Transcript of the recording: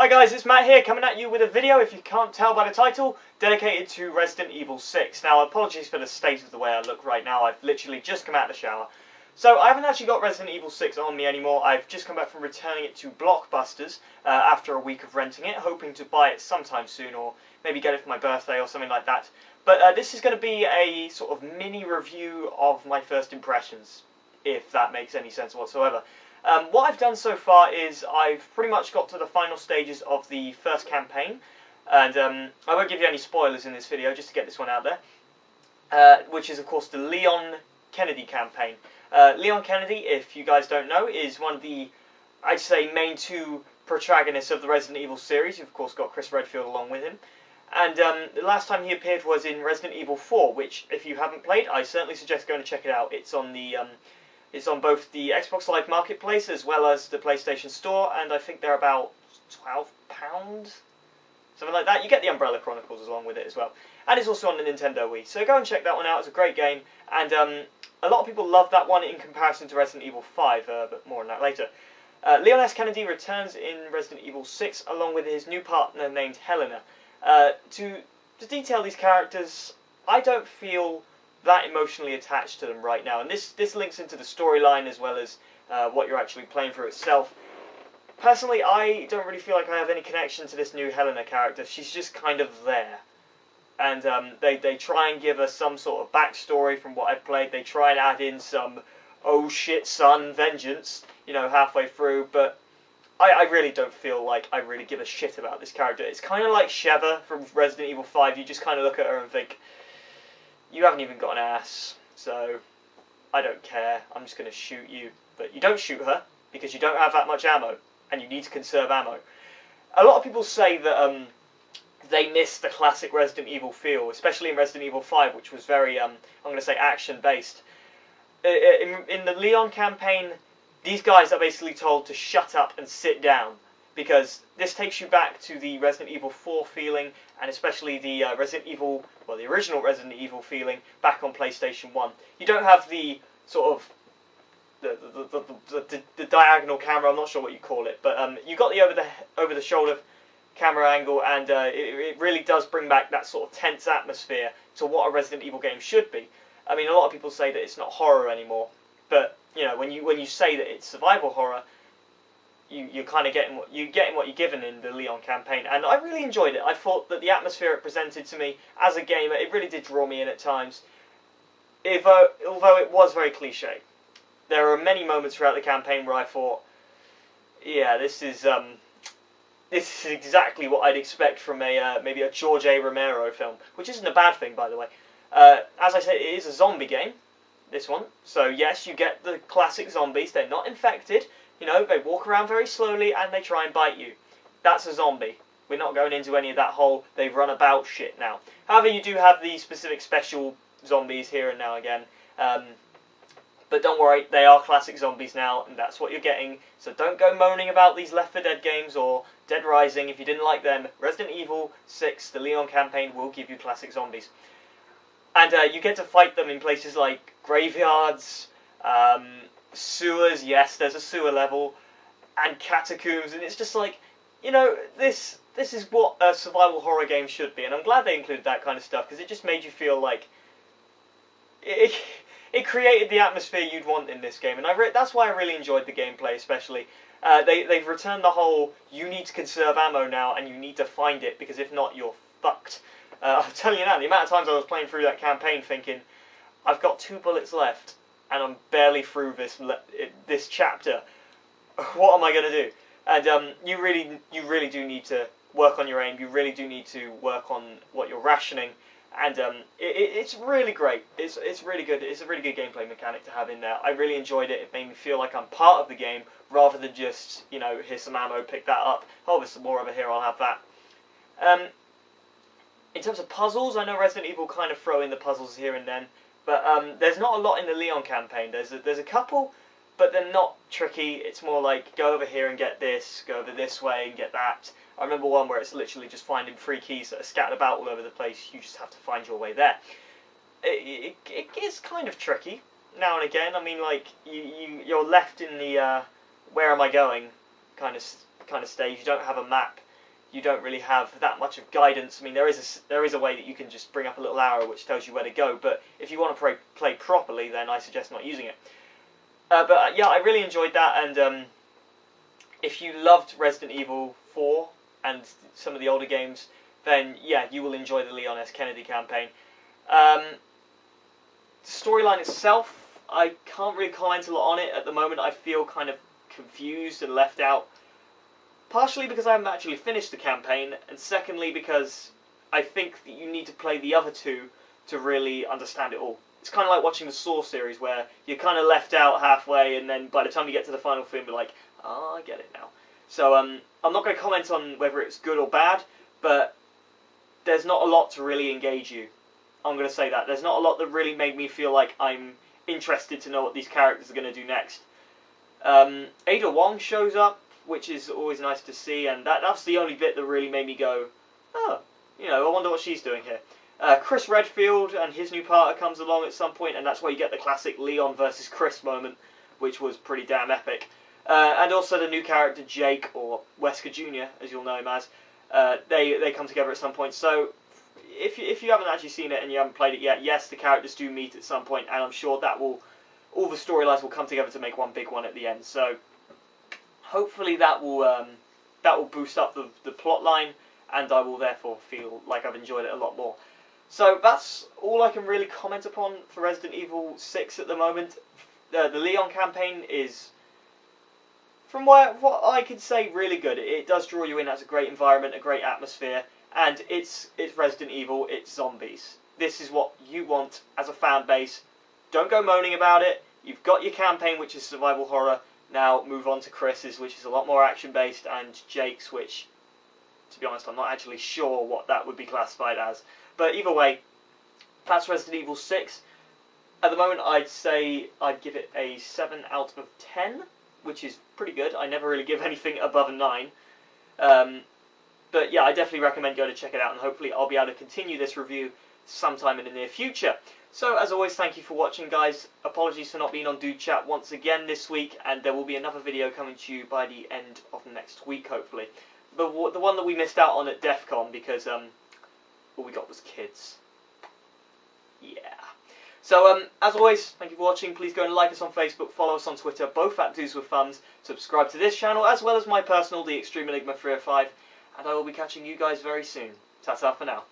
Hi guys, it's Matt here, coming at you with a video, if you can't tell by the title, dedicated to Resident Evil 6. Now, apologies for the state of the way I look right now, I've literally just come out of the shower. So, I haven't actually got Resident Evil 6 on me anymore, I've just come back from returning it to Blockbusters after a week of renting it, hoping to buy it sometime soon, or maybe get it for my birthday or something like that. But this is going to be a sort of mini review of my first impressions, if that makes any sense whatsoever. What I've done so far is I've pretty much got to the final stages of the first campaign, and I won't give you any spoilers in this video just to get this one out there, which is of course the Leon Kennedy campaign. Leon Kennedy, if you guys don't know, is one of the, I'd say, main two protagonists of the Resident Evil series. You've of course got Chris Redfield along with him. And the last time he appeared was in Resident Evil 4, which, if you haven't played, I certainly suggest going to check it out. It's on the it's on both the Xbox Live Marketplace as well as the PlayStation Store, and I think they're about £12, something like that. You get the Umbrella Chronicles along with it as well, and it's also on the Nintendo Wii. So go and check that one out. It's a great game, and a lot of people love that one in comparison to Resident Evil 5, but more on that later. Leon S. Kennedy returns in Resident Evil 6 along with his new partner named Helena. To detail these characters, I don't feel that emotionally attached to them right now, and this links into the storyline as well as what you're actually playing for itself. Personally, I don't really feel like I have any connection to this new Helena character. She's just kind of there, and they try and give us some sort of backstory from what I've played. They try and add in some oh shit son vengeance, you know, halfway through, but I really don't feel like I really give a shit about this character. It's kind of like Sheva from Resident Evil 5. You just kind of look at her and think, you haven't even got an ass, so I don't care, I'm just going to shoot you. But you don't shoot her, because you don't have that much ammo, and you need to conserve ammo. A lot of people say that they miss the classic Resident Evil feel, especially in Resident Evil 5, which was very, I'm going to say, action-based. In the Leon campaign, these guys are basically told to shut up and sit down, because this takes you back to the Resident Evil 4 feeling, and especially the the original Resident Evil feeling back on PlayStation 1. You don't have the sort of the diagonal camera, I'm not sure what you call it, but you got the over the shoulder camera angle, and it really does bring back that sort of tense atmosphere to what a Resident Evil game should be. I mean, a lot of people say that it's not horror anymore, but you know, when you say that it's survival horror, you're kind of getting what you're given in the Leon campaign, and I really enjoyed it. I thought that the atmosphere it presented to me as a gamer, it really did draw me in at times. Although it was very cliche, there are many moments throughout the campaign where I thought, yeah, this is exactly what I'd expect from maybe a George A. Romero film, which isn't a bad thing, by the way. As I said, it is a zombie game, this one, so yes, you get the classic zombies. They're not infected. You know, they walk around very slowly and they try and bite you. That's a zombie. We're not going into any of that whole they run about shit now. However, you do have the specific special zombies here and now again. But don't worry, they are classic zombies now, and that's what you're getting. So don't go moaning about these Left 4 Dead games or Dead Rising if you didn't like them. Resident Evil 6, the Leon campaign, will give you classic zombies. And you get to fight them in places like graveyards, sewers, yes, there's a sewer level, and catacombs, and it's just like, you know, this is what a survival horror game should be, and I'm glad they included that kind of stuff, because it just made you feel like it created the atmosphere you'd want in this game, and that's why I really enjoyed the gameplay, especially. They've returned the whole, you need to conserve ammo now, and you need to find it, because if not, you're fucked. I'll tell you now, the amount of times I was playing through that campaign thinking, I've got 2 bullets left, and I'm barely through this chapter. What am I going to do? And you really do need to work on your aim. You really do need to work on what you're rationing. And it's really great. It's really good. It's a really good gameplay mechanic to have in there. I really enjoyed it. It made me feel like I'm part of the game rather than just, you know, here's some ammo, pick that up. Oh, there's some more over here. I'll have that. In terms of puzzles, I know Resident Evil kind of throw in the puzzles here and then. But there's not a lot in the Leon campaign. There's a couple, but they're not tricky. It's more like, go over here and get this, go over this way and get that. I remember one where it's literally just finding 3 keys that are scattered about all over the place. You just have to find your way there. It is kind of tricky now and again. I mean, like, you're left in the where am I going kind of stage. You don't have a map. you don't really have that much of guidance. I mean, there is a way that you can just bring up a little arrow which tells you where to go, but if you want to play properly, then I suggest not using it. But yeah, I really enjoyed that, and if you loved Resident Evil 4 and some of the older games, then yeah, you will enjoy the Leon S. Kennedy campaign. The storyline itself, I can't really comment a lot on it at the moment. I feel kind of confused and left out. Partially because I haven't actually finished the campaign, and secondly because I think that you need to play the other two to really understand it all. It's kind of like watching the Saw series, where you're kind of left out halfway, and then by the time you get to the final film, you're like, oh, I get it now. So I'm not going to comment on whether it's good or bad, but there's not a lot to really engage you. I'm going to say that. There's not a lot that really made me feel like I'm interested to know what these characters are going to do next. Ada Wong shows up, which is always nice to see, and that's the only bit that really made me go, oh, you know, I wonder what she's doing here. Chris Redfield and his new partner comes along at some point, and that's where you get the classic Leon versus Chris moment, which was pretty damn epic. And also the new character Jake, or Wesker Jr., as you'll know him as, they come together at some point. So if you haven't actually seen it and you haven't played it yet, yes, the characters do meet at some point, and I'm sure that all the storylines will come together to make one big one at the end. So hopefully that will boost up the plot line, and I will therefore feel like I've enjoyed it a lot more. So that's all I can really comment upon for Resident Evil 6 at the moment. The Leon campaign is, from what I can say, really good. It does draw you in. It's a great environment, a great atmosphere, and it's Resident Evil, it's zombies. This is what you want as a fan base. Don't go moaning about it. You've got your campaign, which is survival horror. Now move on to Chris's, which is a lot more action-based, and Jake's, which, to be honest, I'm not actually sure what that would be classified as. But either way, that's Resident Evil 6. At the moment, I'd say I'd give it a 7 out of 10, which is pretty good. I never really give anything above a 9. But yeah, I definitely recommend going to check it out, and hopefully I'll be able to continue this review sometime in the near future. So, as always, thank you for watching, guys. Apologies for not being on Dude Chat once again this week, and there will be another video coming to you by the end of next week, hopefully. The one that we missed out on at DEF CON, because all we got was kids. Yeah. So, as always, thank you for watching. Please go and like us on Facebook, follow us on Twitter, both at DudesWithThumbs. Subscribe to this channel, as well as my personal, the Extreme Enigma 305. And I will be catching you guys very soon. Ta-ta for now.